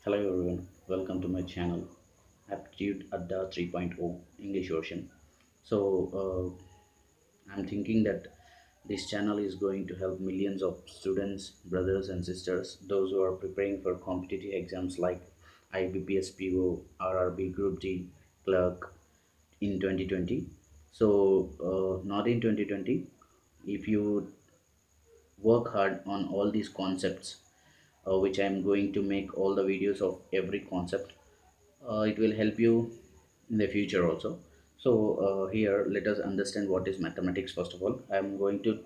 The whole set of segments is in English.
Hello everyone, welcome to my channel Aptitude Adda 3.0 English version. I'm thinking that this channel is going to help millions of students, brothers and sisters, those who are preparing for competitive exams like IBPS, PO, RRB, Group D, CLERK in 2020. Not in 2020. If you work hard on all these concepts, which I'm going to make all the videos of every concept, it will help you in the future also. Here let us understand what is mathematics. First of all, I'm going to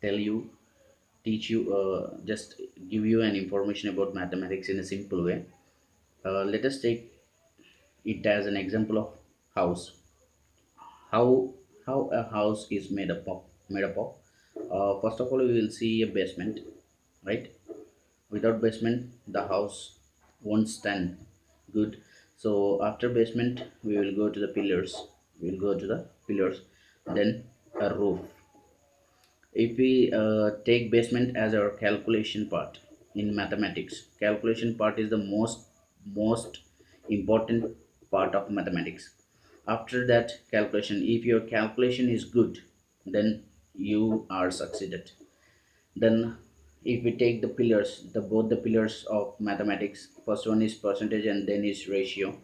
tell you, teach you, just give you an information about mathematics in a simple way. Let us take it as an example of house. How a house is made up of. First of all, we will see a basement, right? Without basement the house won't stand good. So after basement we will go to the pillars. Then a roof. If we take basement as our calculation part in mathematics, calculation part is the most important part of mathematics. After that calculation, if your calculation is good, then you are succeeded. Then if we take the pillars, the both the pillars of mathematics, first one is percentage and then is ratio.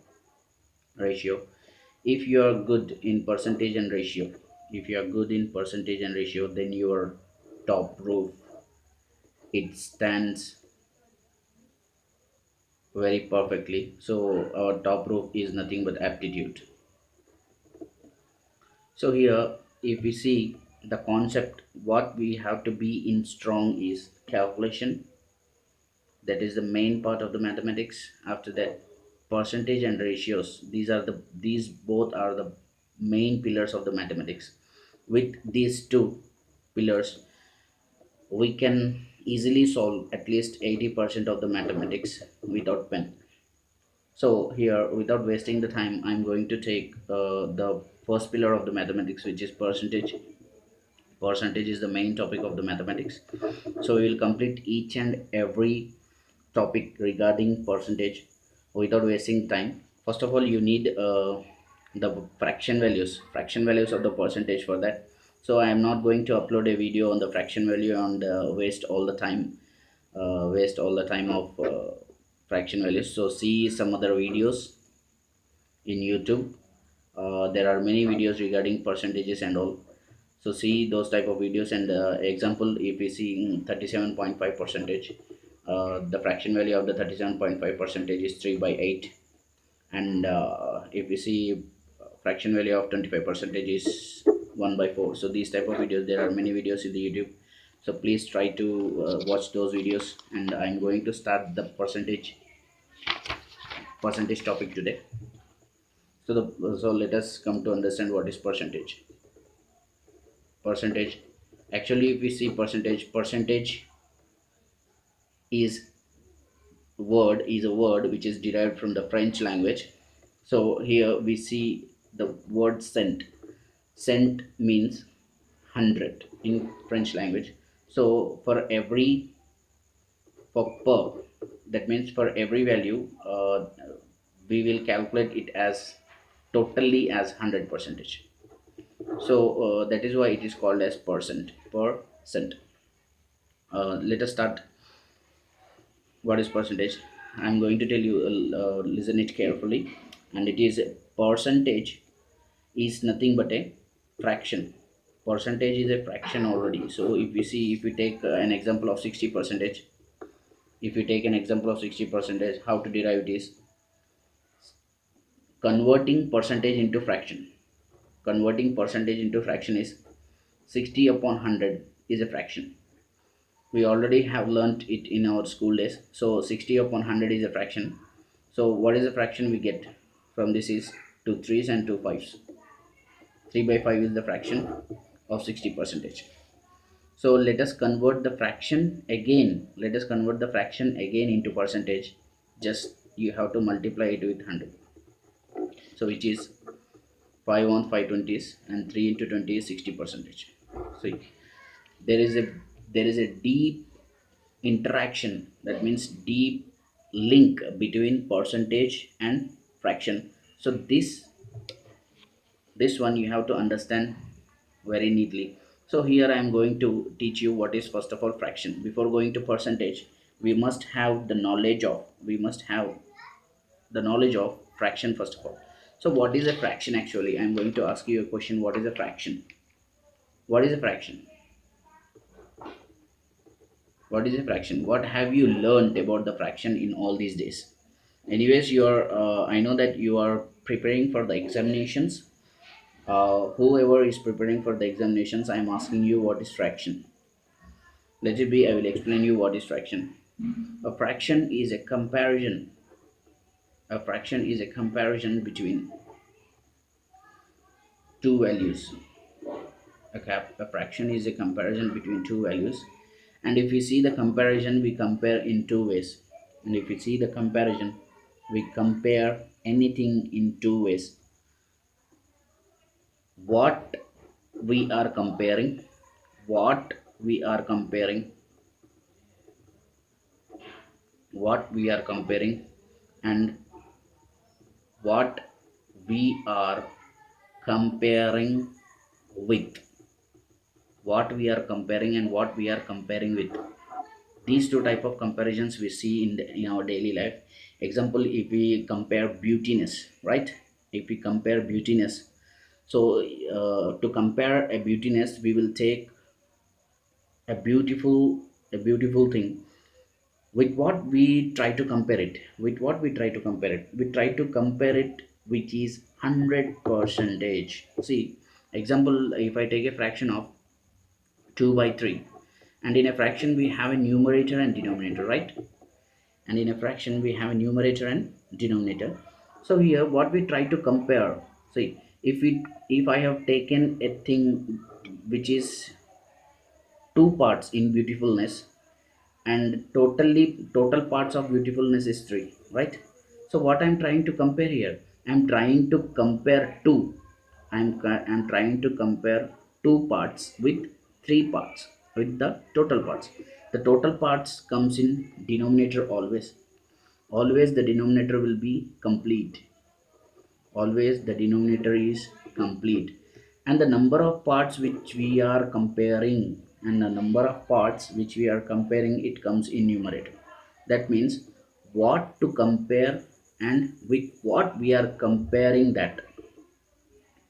If you are good in percentage and ratio, then your top roof, it stands very perfectly. So our top roof is nothing but aptitude. So here, if we see the concept, what we have to be in strong is calculation. That is the main part of the mathematics. After that, percentage and ratios, these both are the main pillars of the mathematics. With these two pillars, we can easily solve at least 80% of the mathematics without pen. So here, without wasting the time, I'm going to take the first pillar of the mathematics, which is percentage. Percentage is the main topic of the mathematics. So we will complete each and every topic regarding percentage without wasting time. First of all, you need the fraction values of the percentage for that. So I am not going to upload a video on the fraction value and waste all the time of fraction values. So see some other videos in YouTube. There are many videos regarding percentages and all. So see those type of videos. And example, if we see 37.5 percentage, the fraction value of the 37.5 percentage is 3 by 8. And if we see fraction value of 25 percentage is 1 by 4. So these type of videos, there are many videos in the YouTube. So please try to watch those videos. And I'm going to start the percentage topic today. So let us come to understand what is percentage. Actually, if we see percentage is is a word which is derived from the French language. So here we see the word cent. Cent means 100 in French language. So for every, for per, that means for every value, we will calculate it as totally as 100 percentage. So that is why it is called as percent. Let us start. What is percentage? I'm going to tell you, listen it carefully. And it is, percentage is nothing but a fraction. Percentage is a fraction already. So if we see, if we take an example of 60 percentage, if we take an example of 60 percentage, how to derive it is converting percentage into fraction. Converting percentage into fraction is 60 upon 100 is a fraction. We already have learnt it in our school days. So 60 upon 100 is a fraction. So what is the fraction we get from this is 2 3s and 2 5s. 3 by 5 is the fraction of 60 percentage. So let us convert the fraction again. Let us convert the fraction again into percentage. Just you have to multiply it with 100. So which is 5 on 5 20s and 3 into 20 is 60 percentage. So there is a deep interaction, that means deep link between percentage and fraction. So this one you have to understand very neatly. So here I am going to teach you what is first of all fraction. Before going to percentage, we must have the knowledge of fraction first of all. So what is a fraction? Actually, I am going to ask you a question. What is a fraction? What is a fraction? What is a fraction? What have you learned about the fraction in all these days? Anyways, you are I know that you are preparing for the examinations. Whoever is preparing for the examinations, I am asking you, what is fraction? Let it be, I will explain you what is fraction. A fraction is a comparison. A fraction is a comparison between two values. A fraction is a comparison between two values. And if we see the comparison, we compare in two ways. And if we see the comparison, we compare anything in two ways. What we are comparing, what we are comparing, what we are comparing, and what we are comparing with. What we are comparing and what we are comparing with. These two type of comparisons we see in our daily life. Example, if we compare beautiness, right? If we compare beautiness, so to compare a beautiness, we will take a beautiful thing. With what we try to compare it? With what we try to compare it? We try to compare it which is 100 percentage. See, example, if I take a fraction of 2 by 3, and in a fraction we have a numerator and denominator, right? And in a fraction we have a numerator and denominator. So here what we try to compare, see, if I have taken a thing which is two parts in beautifulness, and total parts of beautifulness is 3, right? So what I'm trying to compare here, I'm trying to compare two. I'm trying to compare two parts with three parts, with the total parts. The total parts comes in denominator always. Always the denominator will be complete. Always the denominator is complete. And the number of parts which we are comparing, and the number of parts which we are comparing, it comes in numerator. That means what to compare and with what we are comparing that.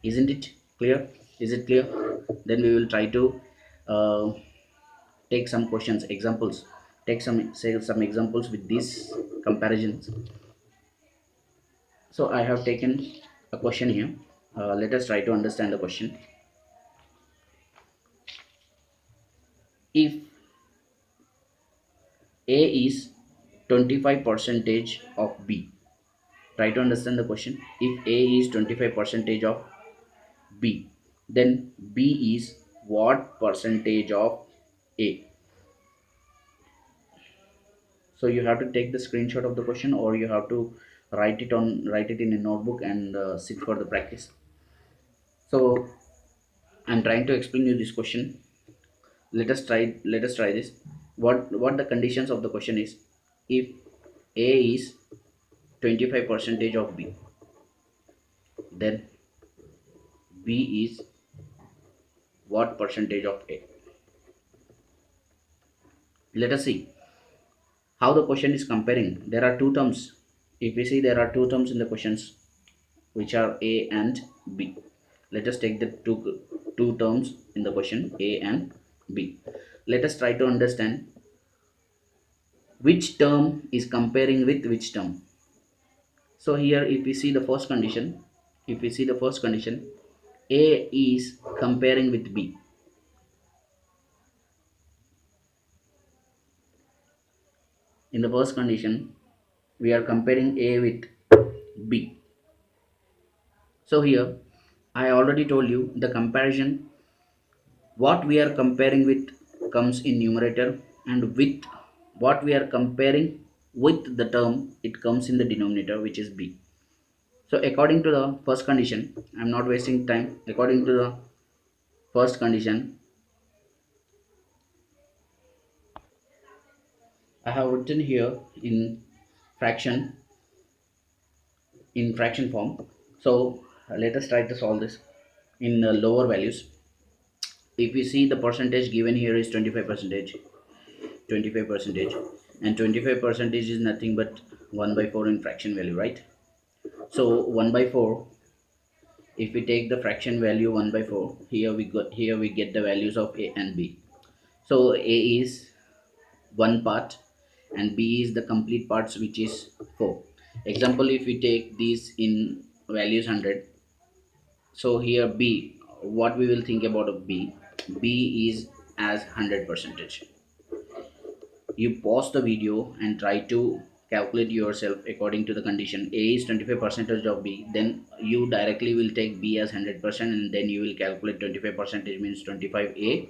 Isn't it clear? Is it clear? Then we will try to uh, take some questions, examples. Take some examples with these comparisons. So I have taken a question here. Let us try to understand the question. If A is 25 percentage of B, try to understand the question. If A is 25 percentage of B, then B is what percentage of A? So you have to take the screenshot of the question, or you have to write it in a notebook and sit for the practice. So I'm trying to explain you this question. Let us try this. What the conditions of the question is? If A is 25 percentage of B, then B is what percentage of A? Let us see how the question is comparing. There are two terms. If we see, there are two terms in the questions, which are A and B. Let us take the two terms in the question, A and B. Let us try to understand which term is comparing with which term. So here, if we see the first condition, if we see the first condition, A is comparing with B. In the first condition, we are comparing A with B. So here, I already told you the comparison. What we are comparing with comes in numerator, and with what we are comparing with the term, it comes in the denominator, which is B. So according to the first condition, I'm not wasting time. According to the first condition, I have written here in fraction in fraction form. So let us try to solve this in lower values. If we see the percentage given here is 25 percentage, 25 percentage, and 25 percentage is nothing but 1 by 4 in fraction value, right? So 1 by 4, if we take the fraction value 1 by 4, here we get the values of a and b. So a is one part and b is the complete parts, which is 4. Example, if we take these in values 100, so here b, what we will think about of b is as 100 percentage. You pause the video and try to calculate yourself according to the condition. A is 25 percentage of b, then you directly will take b as 100%, and then you will calculate 25 percentage means 25a.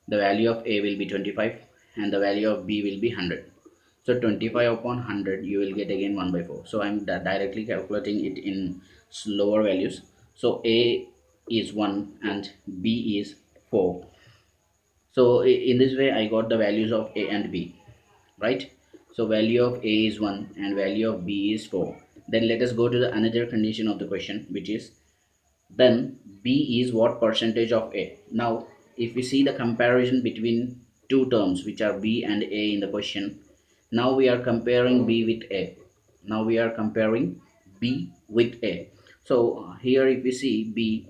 The value of a will be 25 and the value of b will be 100. So 25 upon 100 you will get again 1 by 4. So I'm directly calculating it in lower values. So a is 1 and b is 4. So in this way I got the values of a and b, right? So value of a is 1 and value of b is 4. Then let us go to the another condition of the question, which is then b is what percentage of a. Now if we see the comparison between two terms which are b and a in the question, now we are comparing b with a. Now we are comparing b with a. So here if we see b,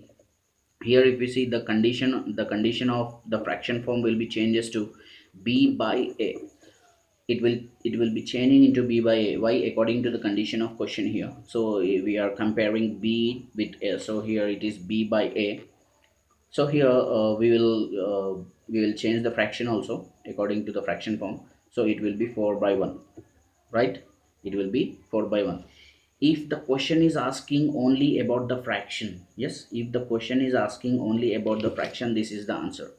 here if we see the condition of the fraction form will be changes to b by a. It will be changing into b by a. Why? According to the condition of question here. So we are comparing b with a, so here it is b by a. So here we will change the fraction also according to the fraction form. So it will be 4 by 1, right? It will be 4 by 1. If the question is asking only about the fraction, yes, if the question is asking only about the fraction, this is the answer.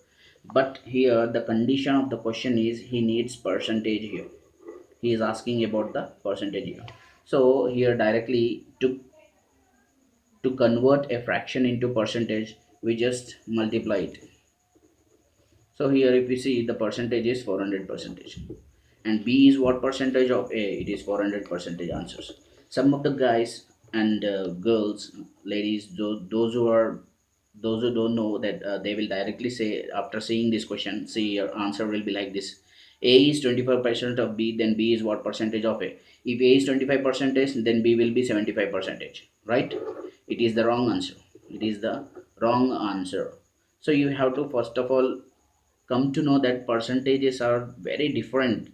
But here the condition of the question is he needs percentage here. He is asking about the percentage here. So here directly to convert a fraction into percentage, we just multiply it. So here if we see the percentage is 400 percentage and b is what percentage of a, it is 400 percentage answers. Some of the guys and girls, ladies, those who don't know that, they will directly say after seeing this question, see your answer will be like this: a is 25% of b, then b is what percentage of a. If a is 25 percentage, then b will be 75 percentage, right? It is the wrong answer. It is the wrong answer. So you have to first of all come to know that percentages are very different.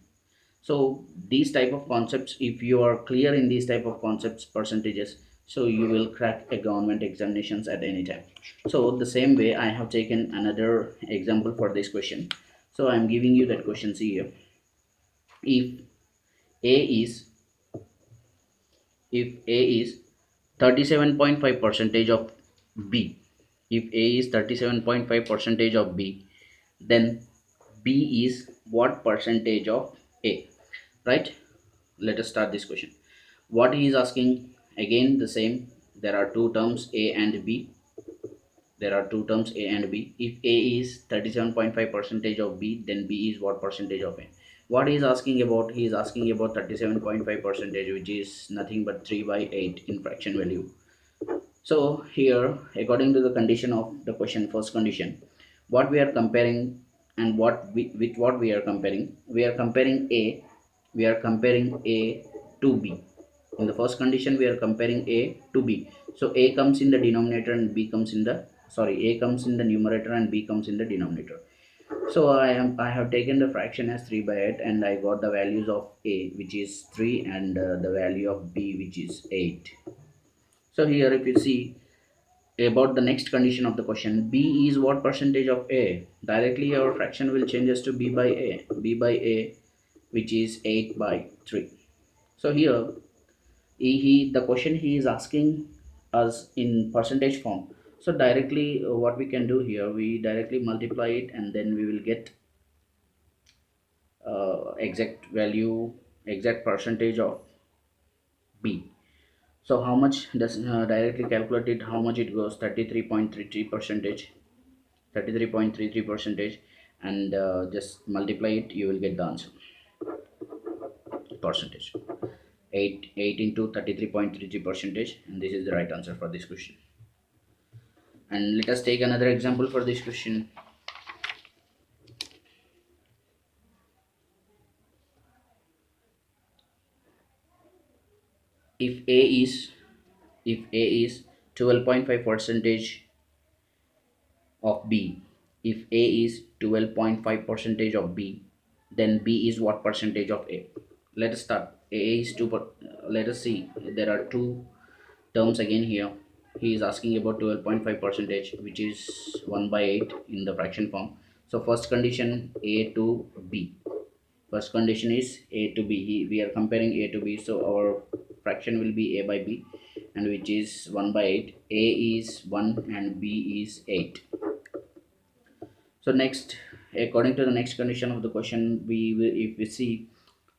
So these type of concepts, if you are clear in these type of concepts, percentages, so you will crack a government examinations at any time. So the same way I have taken another example for this question. So I'm giving you that question. See here, if a is if a is 37.5 percentage of b, if a is 37.5 percentage of b, then b is what percentage of a, right? Let us start this question. What he is asking, again the same, there are two terms a and b. There are two terms a and b. If a is 37.5 percentage of b, then b is what percentage of a. What he is asking about, he is asking about 37.5 percentage, which is nothing but 3 by 8 in fraction value. So here according to the condition of the question, first condition, what we are comparing and with what we are comparing, we are comparing a to b. In the first condition we are comparing a to b. So a comes in the denominator and b comes in the, sorry, a comes in the numerator and b comes in the denominator. So I have taken the fraction as 3 by 8 and I got the values of a, which is 3, and the value of b, which is 8. So here if you see about the next condition of the question, b is what percentage of a, directly our fraction will change us to b by a, which is 8 by 3. So here the question he is asking us in percentage form. So directly what we can do here, we directly multiply it and then we will get exact value, exact percentage of b. So how much does directly calculate it, how much it goes, 33.33 percentage, 33.33 percentage, and just multiply it, you will get the answer, percentage. 8 into 33.33 percentage, and this is the right answer for this question. And let us take another example for this question. if a is if a is 12.5 percentage of b, if a is 12.5 percentage of b, then b is what percentage of a? Let us start. A is 2 let us see, there are two terms again here. He is asking about 12.5 percentage, which is 1 by 8 in the fraction form. So first condition, a to b. First condition is a to b. We are comparing a to b, so our fraction will be a by b, and which is 1 by 8. A is 1 and b is 8. So next, according to the next condition of the question, we will, if we see,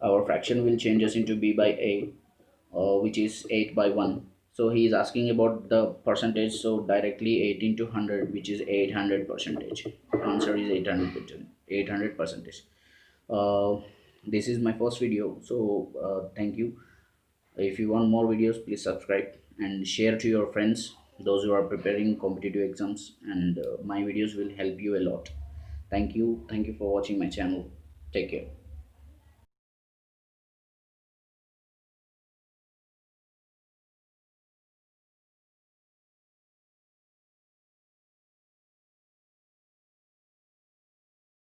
our fraction will changes into b by a, which is 8 by 1. So he is asking about the percentage, so directly 8 into 100, which is 800 percentage. Answer is 800 percentage. uh, this is my first video, so thank you. If you want more videos, please subscribe and share to your friends, those who are preparing competitive exams, and my videos will help you a lot. Thank you for watching my channel. Take care.